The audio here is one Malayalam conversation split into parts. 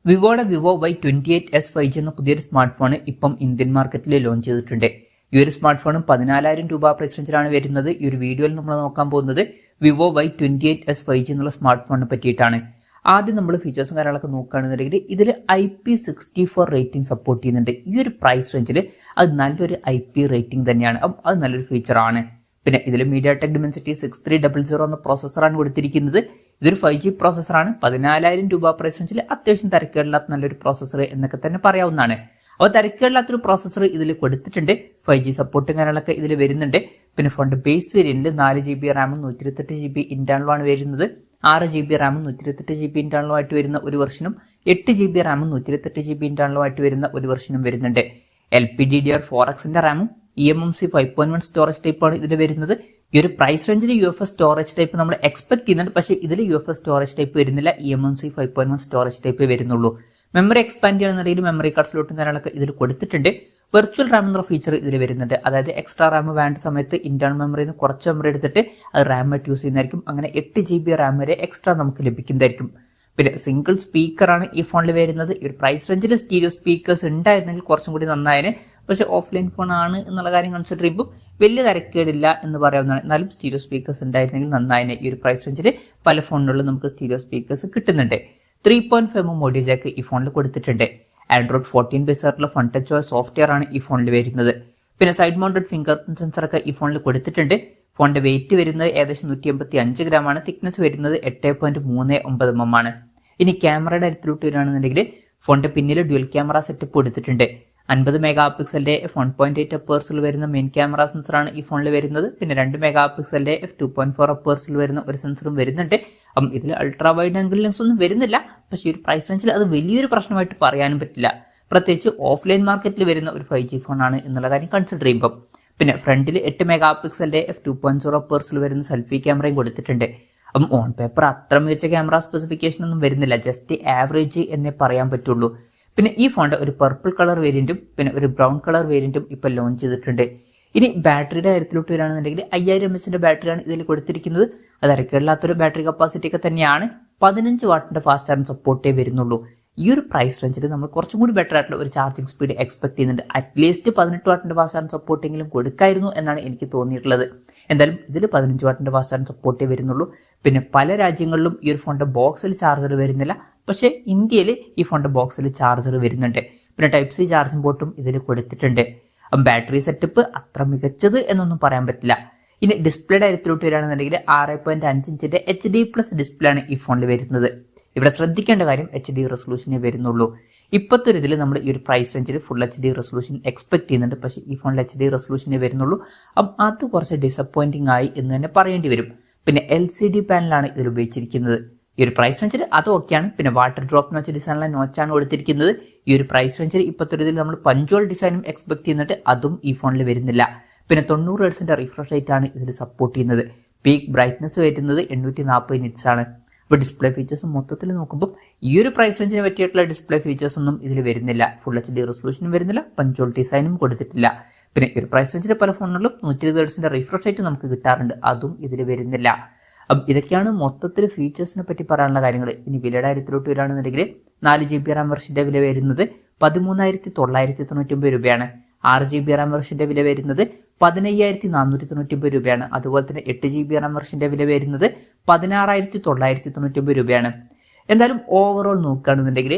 വിവോയുടെ വിവോ Y28s 5G എന്ന പുതിയൊരു സ്മാർട്ട് ഫോൺ ഇപ്പം ഇന്ത്യൻ മാർക്കറ്റിൽ ലോഞ്ച് ചെയ്തിട്ടുണ്ട്. ഈ ഒരു സ്മാർട്ട് ഫോണും 14,000 രൂപ പ്രൈസ് റേഞ്ചിലാണ് വരുന്നത്. ഈ ഒരു വീഡിയോയിൽ നമ്മൾ നോക്കാൻ പോകുന്നത് വിവോ Y28s 5G എന്നുള്ള സ്മാർട്ട് ഫോണിനെ പറ്റിയിട്ടാണ്. ആദ്യം നമ്മൾ ഫീച്ചേഴ്സും കാര്യങ്ങളൊക്കെ നോക്കുകയാണെന്നുണ്ടെങ്കിൽ ഇതിൽ IP64 റേറ്റിംഗ് സപ്പോർട്ട് ചെയ്യുന്നുണ്ട്. ഈ ഒരു പ്രൈസ് റേഞ്ചിൽ അത് നല്ലൊരു IP റേറ്റിംഗ് തന്നെയാണ്. അപ്പം അത് നല്ലൊരു ഫീച്ചറാണ്. പിന്നെ ഇതിൽ MediaTek Dimensity 6300 എന്ന പ്രോസസ്സറാണ് കൊടുത്തിരിക്കുന്നത്. ഇതൊരു 5G പ്രോസസ്സറാണ്. 14,000 രൂപ പ്രൈസ് റേഞ്ചിൽ അത്യാവശ്യം തിരക്കേടില്ലാത്ത നല്ലൊരു പ്രോസസ്സർ എന്നൊക്കെ തന്നെ പറയാവുന്നതാണ്. അപ്പോൾ തിരക്കേടില്ലാത്തൊരു പ്രോസസ്സർ ഇതിൽ കൊടുത്തിട്ടുണ്ട്. 5G സപ്പോർട്ടും കാര്യങ്ങളൊക്കെ ഇതിൽ വരുന്നുണ്ട്. പിന്നെ ഫോണിന്റെ ബേസ് വേരിയന്റിൽ 4GB റാമും 128GB ഇന്റേണലുമാണ് വരുന്നത്. 6GB റാമും 128GB ഇന്റേണലുമായിട്ട് വരുന്ന ഒരു വെർഷനും 8GB റാമും 128GB ഇന്റേണലുമായിട്ട് വരുന്ന ഒരു വെർഷനും വരുന്നുണ്ട്. LPDDR4Xന്റെ റാമും eMMC 5.1 സ്റ്റോറേജ് ടൈപ്പാണ് ഇതിൽ വരുന്നത്. ഈ ഒരു പ്രൈസ് റേഞ്ചിൽ UFS സ്റ്റോറേജ് ടൈപ്പ് നമ്മൾ എക്സ്പെക്ട് ചെയ്യുന്നുണ്ട്. പക്ഷേ ഇതിൽ UFS സ്റ്റോറേജ് ടൈപ്പ് വരുന്നില്ല. eMMC 5.1 സ്റ്റോറേജ് ടൈപ്പ് വരുന്നുള്ളൂ. മെമ്മറി എക്സ്പാൻഡ് ചെയ്യുന്ന മെമ്മറി കാർഡ് സ്ലോട്ടും കാര്യങ്ങളൊക്കെ ഇതിൽ കൊടുത്തിട്ടുണ്ട്. വെർച്വൽ റാം എന്ന ഫീച്ചർ ഇതിൽ വരുന്നുണ്ട്. അതായത് എക്സ്ട്രാ റാം വേണ്ട സമയത്ത് ഇന്റേണൽ മെമ്മറിയിൽ നിന്ന് കുറച്ച് മെമ്മറി എടുത്തിട്ട് അത് റാമായിട്ട് യൂസ് ചെയ്യുന്നതായിരിക്കും. അങ്ങനെ 8GB റാം വരെ എക്സ്ട്രാ നമുക്ക് ലഭിക്കുന്നതായിരിക്കും. പിന്നെ സിംഗിൾ സ്പീക്കറാണ് ഈ ഫോണിൽ വരുന്നത്. ഈ ഒരു പ്രൈസ് റേഞ്ചിൽ സ്റ്റീരിയോ സ്പീക്കേഴ്സ് ഉണ്ടായിരുന്നെങ്കിൽ കുറച്ചും കൂടി നന്നായതിന്. പക്ഷേ ഓഫ്ലൈൻ ഫോൺ ആണ് എന്നുള്ള കാര്യം കൺസിഡർ ചെയ്യുമ്പോൾ വലിയ തിരക്കേടില്ല എന്ന് പറയാവുന്നതാണ്. എന്നാലും സ്റ്റീരിയോ സ്പീക്കേഴ്സ് ഉണ്ടായിരുന്നെങ്കിൽ നന്നായതിന്. ഈ ഒരു പ്രൈസ് റേഞ്ചിൽ പല ഫോണുകളിലും നമുക്ക് സ്റ്റീരിയോ സ്പീക്കേഴ്സ് കിട്ടുന്നുണ്ട്. 3.5mm ഓഡിയോ ജാക്ക് ഈ ഫോണിൽ കൊടുത്തിട്ടുണ്ട്. Android 14 ബേസ് ആയിട്ടുള്ള ഫൺ ടച്ച് OS സോഫ്റ്റ്വെയർ ആണ് ഈ ഫോണിൽ വരുന്നത്. പിന്നെ side mounted finger print sensor ഒക്കെ ഈ ഫോണിൽ കൊടുത്തിട്ടുണ്ട്. ഫോണിന്റെ വെയിറ്റ് വരുന്നത് ഏകദേശം 185 gram ആണ്. തിക്നെസ് വരുന്നത് 8.39mm ആണ്. ഇനി ക്യാമറയുടെ അടുത്തിലോട്ട് വരികയാണെന്നുണ്ടെങ്കിൽ ഫോണിന്റെ പിന്നിൽ ഡ്യുവൽ ക്യാമറ സെറ്റപ്പ് കൊടുത്തിട്ടുണ്ട്. 50 മെഗാപിക്സലിന്റെ f1.8 അപ്പേഴ്സിൽ വരുന്ന മെയിൻ ക്യാമറ സെൻസറാണ് ഈ ഫോണിൽ വരുന്നത്. പിന്നെ 2 മെഗാപിക്സലിന്റെ f2.4 അപ്പേഴ്സിൽ വരുന്ന ഒരു സെൻസറും വരുന്നുണ്ട്. അപ്പം ഇതിൽ അൾട്രാ വൈഡ് ആംഗിൾ ലെൻസ് ഒന്നും വരുന്നില്ല. പക്ഷേ ഈ ഒരു പ്രൈസ് റേഞ്ചിൽ അത് വലിയൊരു പ്രശ്നമായിട്ട് പറയാനും പറ്റില്ല. പ്രത്യേകിച്ച് ഓഫ്ലൈൻ മാർക്കറ്റിൽ വരുന്ന ഒരു 5G ഫോണാണ് എന്നുള്ള കാര്യം കൺസിഡർ ചെയ്യുമ്പോൾ. പിന്നെ ഫ്രണ്ടിൽ 8 മെഗാപിക്സലിന്റെ f2.0 അപ്പേഴ്സിൽ വരുന്ന സെൽഫി ക്യാമറയും കൊടുത്തിട്ടുണ്ട്. അപ്പം ഓൺ പേപ്പർ അത്ര മികച്ച ക്യാമറ സ്പെസിഫിക്കേഷൻ ഒന്നും വരുന്നില്ല. ജസ്റ്റ് ആവറേജ് എന്നേ പറയാൻ പറ്റുള്ളൂ. പിന്നെ ഈ ഫോണിന്റെ ഒരു പർപ്പിൾ കളർ വേരിയന്റും പിന്നെ ഒരു ബ്രൗൺ കളർ വേരിയന്റും ഇപ്പൊ ലോഞ്ച് ചെയ്തിട്ടുണ്ട്. ഇനി ബാറ്ററിയുടെ കാര്യത്തിലോട്ട് വരികയാണെന്നുണ്ടെങ്കിൽ 5000 mAh ബാറ്ററിയാണ് ഇതിൽ കൊടുത്തിരിക്കുന്നത്. അത് ഇറക്കില്ലാത്തൊരു ബാറ്ററി കപ്പാസിറ്റി ഒക്കെ തന്നെയാണ്. 15 വാട്ടിന്റെ ഫാസ്റ്റ് ചാർജിംഗ് സപ്പോർട്ടേ വരുന്നുള്ളൂ. ഈ ഒരു പ്രൈസ് റേഞ്ചിൽ നമ്മൾ കുറച്ചും കൂടി ബെറ്റർ ആയിട്ടുള്ള ഒരു ചാർജിംഗ് സ്പീഡ് എക്സ്പെക്ട് ചെയ്യുന്നുണ്ട്. അറ്റ്ലീസ്റ്റ് 18 വാട്ടിന്റെ ഫാസ്റ്റ് ചാർജിംഗ് സപ്പോർട്ടെങ്കിലും കൊടുക്കായിരുന്നു എന്നാണ് എനിക്ക് തോന്നിയിട്ടുള്ളത്. എന്തായാലും ഇതിൽ 15 വാട്ടിന്റെ ഫാസ്റ്റ് ചാർജിംഗ് സപ്പോർട്ടേ വരുന്നുള്ളൂ. പിന്നെ പല രാജ്യങ്ങളിലും ഈ ഒരു ഫോണിന്റെ ബോക്സിൽ ചാർജർ വരുന്നില്ല. പക്ഷേ ഇന്ത്യയിൽ ഈ ഫോണിന്റെ ബോക്സിൽ ചാർജർ വരുന്നുണ്ട്. പിന്നെ Type-C ചാർജിംഗ് പോർട്ടും ഇതിൽ കൊടുത്തിട്ടുണ്ട്. ബാറ്ററി സെറ്റപ്പ് അത്ര മികച്ചത് എന്നൊന്നും പറയാൻ പറ്റില്ല. ഇനി ഡിസ്പ്ലേയുടെ കാര്യത്തിലോട്ട് വരികയാണെന്നുണ്ടെങ്കിൽ 6.5 ഇഞ്ചിന്റെ HD+ ഡിസ്പ്ലേ ആണ് ഈ ഫോണിൽ വരുന്നത്. ഇവിടെ ശ്രദ്ധിക്കേണ്ട കാര്യം HD റെസൊല്യൂഷനേ വരുന്നുള്ളൂ. ഇപ്പോഴത്തെ ഒരു ഇതിൽ നമ്മൾ ഈ ഒരു പ്രൈസ് റേഞ്ചിൽ ഫുൾ HD റെസൊല്യൂഷൻ എക്സ്പെക്ട് ചെയ്യുന്നുണ്ട്. പക്ഷേ ഈ ഫോണിൽ HD റെസൊല്യൂഷനേ വരുന്നുള്ളൂ. അപ്പം അത് കുറച്ച് ഡിസപ്പോയിന്റിംഗ് ആയി എന്ന് തന്നെ പറയേണ്ടി വരും. പിന്നെ LCD പാനലാണ് ഇതിൽ ഉപയോഗിച്ചിരിക്കുന്നത്. ഈ ഒരു പ്രൈസ് റേഞ്ചിൽ അത് ഓക്കെയാണ്. പിന്നെ വാട്ടർ ഡ്രോപ്പ് നോച്ച് ഡിസൈനിലെ നോച്ചാണ് കൊടുത്തിരിക്കുന്നത്. ഈ ഒരു പ്രൈസ് റേഞ്ചിൽ ഇപ്പോഴത്തെ ഒരു ഇതിൽ നമ്മൾ പഞ്ച്വൽ ഡിസൈനും എക്സ്പെക്ട് ചെയ്യുന്നുണ്ട്. അതും ഈ ഫോണിൽ വരുന്നില്ല. പിന്നെ 90 Hz റിഫ്രഷ് റേറ്റ് ആണ് ഇതിൽ സപ്പോർട്ട് ചെയ്യുന്നത്. പീക്ക് ബ്രൈറ്റ്നസ് വരുന്നത് 840 nits ആണ്. ഇപ്പോൾ ഡിസ്പ്ലേ ഫീച്ചേഴ്സ് മൊത്തത്തിൽ നോക്കുമ്പോൾ ഈ ഒരു പ്രൈസ് റേഞ്ചിന് പറ്റിയിട്ടുള്ള ഡിസ്പ്ലേ ഫീച്ചേഴ്സ് ഒന്നും ഇതിൽ വരുന്നില്ല. ഫുൾ HD റെസൊല്യൂഷനും വരുന്നില്ല. പഞ്ച്വൽ ഡിസൈനും കൊടുത്തിട്ടില്ല. പിന്നെ ഈ ഒരു പ്രൈസ് റേഞ്ചിലെ പല ഫോണുകളിലും 120 Hz റിഫ്രഷ് റേറ്റ് നമുക്ക് കിട്ടാറുണ്ട്. അതും ഇതിൽ വരുന്നില്ല. അപ്പം ഇതൊക്കെയാണ് മൊത്തത്തിൽ ഫീച്ചേഴ്സിനെ പറ്റി പറയാനുള്ള കാര്യങ്ങൾ. ഇനി വിലയുടെ കാര്യത്തിലോട്ട് വരികയാണെന്നുണ്ടെങ്കിൽ 4GB റാം വെർഷന്റെ വില വരുന്നത് 13,999 രൂപയാണ്. 6GB റാം വെർഷന്റെ വില വരുന്നത് 15,499 രൂപയാണ്. അതുപോലെ തന്നെ 8GB റാം വെർഷന്റെ വില വരുന്നത് 16,999 രൂപയാണ്. എന്തായാലും ഓവറോൾ നോക്കുകയാണെന്നുണ്ടെങ്കിൽ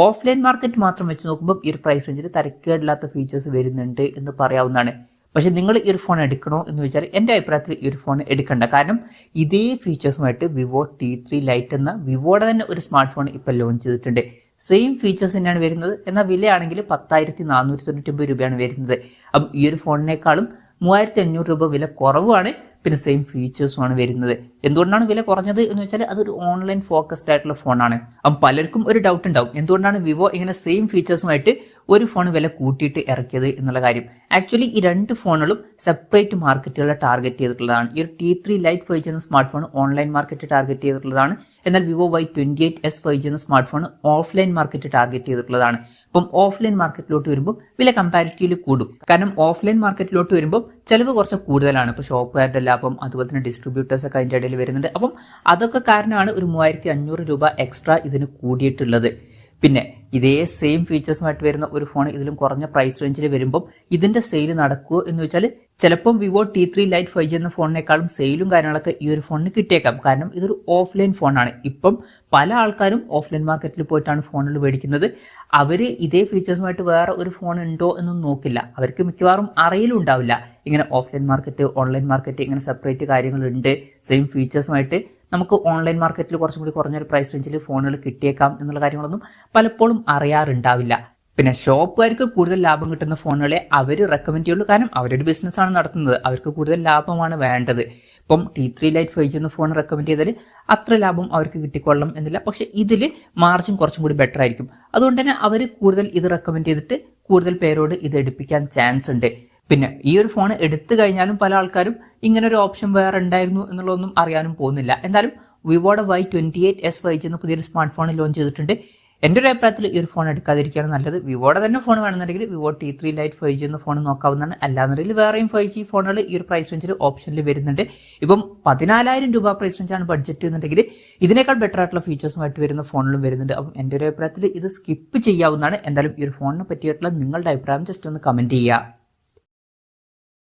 ഓഫ്ലൈൻ മാർക്കറ്റ് മാത്രം വെച്ച് നോക്കുമ്പോൾ ഈ ഒരു പ്രൈസ് റേഞ്ചിൽ തരക്കേടില്ലാത്ത ഫീച്ചേഴ്സ് വരുന്നുണ്ട് എന്ന് പറയാവുന്നതാണ്. പക്ഷെ നിങ്ങൾ ഈ ഒരു ഫോൺ എടുക്കണോ എന്ന് വെച്ചാൽ എൻ്റെ അഭിപ്രായത്തിൽ ഈ ഒരു ഫോൺ എടുക്കണ്ട. കാരണം ഇതേ ഫീച്ചേഴ്സുമായിട്ട് വിവോ T3 ലൈറ്റ് എന്ന വിവോയുടെ തന്നെ ഒരു സ്മാർട്ട് ഫോൺ ഇപ്പോൾ ലോഞ്ച് ചെയ്തിട്ടുണ്ട്. സെയിം ഫീച്ചേഴ്സ് തന്നെയാണ് വരുന്നത്. എന്നാൽ വിലയാണെങ്കിൽ 10,499 രൂപയാണ് വരുന്നത്. അപ്പം ഈ ഒരു ഫോണിനേക്കാളും 3,500 രൂപ വില കുറവാണ്. പിന്നെ സെയിം ഫീച്ചേഴ്സുമാണ് വരുന്നത്. എന്തുകൊണ്ടാണ് വില കുറഞ്ഞത് എന്ന് വെച്ചാൽ അതൊരു ഓൺലൈൻ ഫോക്കസ്ഡ് ആയിട്ടുള്ള ഫോണാണ്. അപ്പം പലർക്കും ഒരു ഡൗട്ട് ഉണ്ടാവും, എന്തുകൊണ്ടാണ് വിവോ ഇങ്ങനെ സെയിം ഫീച്ചേഴ്സുമായിട്ട് ഒരു ഫോൺ വില കൂട്ടിയിട്ട് ഇറക്കിയത് എന്നുള്ള കാര്യം. ആക്ച്വലി ഈ രണ്ട് ഫോണുകളും സെപ്പറേറ്റ് മാർക്കറ്റുകളെ ടാർഗറ്റ് ചെയ്തിട്ടുള്ളതാണ്. ഈ ഒരു T3 ലൈറ്റ് 5G എന്ന smart phone online market target ചെയ്തിട്ടുള്ളതാണ്. എന്നാൽ വിവോ Y28s 5G എന്ന smart phone offline market target ചെയ്തിട്ടുള്ളതാണ്. അപ്പം ഓഫ്ലൈൻ മാർക്കറ്റിലോട്ട് വരുമ്പോൾ വില കമ്പാരിറ്റീവ്ലി കൂടും. കാരണം ഓഫ്ലൈൻ മാർക്കറ്റിലോട്ട് വരുമ്പോൾ ചിലവ് കുറച്ച് കൂടുതലാണ്. ഇപ്പോൾ ഷോപ്പുകാരുടെ ലാഭം, അതുപോലെ തന്നെ ഡിസ്ട്രിബ്യൂട്ടേഴ്സ് ഒക്കെ അതിൻ്റെ ഇടയിൽ വരുന്നുണ്ട്. അപ്പം അതൊക്കെ കാരണമാണ് ഒരു 3,500 രൂപ എക്സ്ട്രാ ഇതിന് കൂടിയിട്ടുള്ളത്. പിന്നെ ഇതേ സെയിം ഫീച്ചേഴ്സുമായിട്ട് വരുന്ന ഒരു ഫോൺ ഇതിലും കുറഞ്ഞ പ്രൈസ് റേഞ്ചിൽ വരുമ്പോൾ ഇതിന്റെ സെയിൽ നടക്കുമോ എന്ന് വെച്ചാൽ ചിലപ്പം വിവോ T3 Lite 5G എന്ന ഫോണിനേക്കാളും സെയിലും കാര്യങ്ങളൊക്കെ ഈ ഒരു ഫോണിന് കിട്ടിയേക്കാം. കാരണം ഇതൊരു ഓഫ്ലൈൻ ഫോണാണ്. ഇപ്പം പല ആൾക്കാരും ഓഫ്ലൈൻ മാർക്കറ്റിൽ പോയിട്ടാണ് ഫോണുകൾ മേടിക്കുന്നത്. അവർ ഇതേ ഫീച്ചേഴ്സുമായിട്ട് വേറെ ഒരു ഫോൺ ഉണ്ടോ എന്നൊന്നും നോക്കില്ല. അവർക്ക് മിക്കവാറും അറിയലും ഉണ്ടാവില്ല ഇങ്ങനെ ഓഫ്ലൈൻ മാർക്കറ്റ്, ഓൺലൈൻ മാർക്കറ്റ് ഇങ്ങനെ സെപ്പറേറ്റ് കാര്യങ്ങളുണ്ട്. സെയിം ഫീച്ചേഴ്സുമായിട്ട് നമുക്ക് ഓൺലൈൻ മാർക്കറ്റിൽ കുറച്ചും കൂടി കുറഞ്ഞൊരു പ്രൈസ് റേഞ്ചിൽ ഫോണുകൾ കിട്ടിയേക്കാം എന്നുള്ള കാര്യങ്ങളൊന്നും പലപ്പോഴും അറിയാറുണ്ടാവില്ല. പിന്നെ ഷോപ്പുകാർക്ക് കൂടുതൽ ലാഭം കിട്ടുന്ന ഫോണുകളെ അവർ റെക്കമെൻഡ് ചെയ്യുള്ളൂ. കാരണം അവരൊരു ബിസിനസ്സാണ് നടത്തുന്നത്, അവർക്ക് കൂടുതൽ ലാഭമാണ് വേണ്ടത്. ഇപ്പം T3 Lite 5G എന്ന ഫോൺ റെക്കമെൻഡ് ചെയ്താൽ അത്ര ലാഭം അവർക്ക് കിട്ടിക്കൊള്ളണം എന്നില്ല. പക്ഷെ ഇതിൽ മാർജിൻ കുറച്ചും കൂടി ബെറ്റർ ആയിരിക്കും. അതുകൊണ്ട് തന്നെ അവർ കൂടുതൽ ഇത് റെക്കമെൻഡ് ചെയ്തിട്ട് കൂടുതൽ പേരോട് ഇത് എടുപ്പിക്കാൻ ചാൻസ് ഉണ്ട്. പിന്നെ ഈ ഒരു ഫോൺ എടുത്തു കഴിഞ്ഞാലും പല ആൾക്കാരും ഇങ്ങനെ ഒരു ഓപ്ഷൻ വേറെ ഉണ്ടായിരുന്നു എന്നുള്ളതൊന്നും അറിയാനും പോകുന്നില്ല. എന്തായാലും വിവോയുടെ Y28s 5G എന്ന പുതിയൊരു സ്മാർട്ട് ഫോൺ ലോഞ്ച് ചെയ്തിട്ടുണ്ട്. എൻ്റെ ഒരു അഭിപ്രായത്തിൽ ഈ ഒരു ഫോൺ എടുക്കാതിരിക്കുകയാണ് നല്ലത്. വിവോയുടെ തന്നെ ഫോൺ വേണമെന്നുണ്ടെങ്കിൽ വിവോ T3 Lite 5G എന്ന ഫോൺ നോക്കാവുന്നതാണ്. അല്ലാന്നുണ്ടെങ്കിൽ വേറെയും 5G ഫോണുകൾ ഈ ഒരു പ്രൈസ് റേഞ്ചിൽ ഓപ്ഷനിൽ വരുന്നുണ്ട്. ഇപ്പം 14,000 രൂപ പ്രൈസ് റേഞ്ചാണ് ബഡ്ജറ്റ് എന്നുണ്ടെങ്കിൽ ഇതിനേക്കാൾ ബെറ്റർ ആയിട്ടുള്ള ഫീച്ചേഴ്സുമായിട്ട് വരുന്ന ഫോണുകളും വരുന്നുണ്ട്. അപ്പം എൻ്റെ ഒരു അഭിപ്രായത്തിൽ ഇത് സ്കിപ്പ് ചെയ്യാവുന്നതാണ്. എന്തായാലും ഈ ഒരു ഫോണിനെ പറ്റിയിട്ടുള്ള നിങ്ങളുടെ അഭിപ്രായം ജസ്റ്റ് ഒന്ന് കമന്റ് ചെയ്യുക.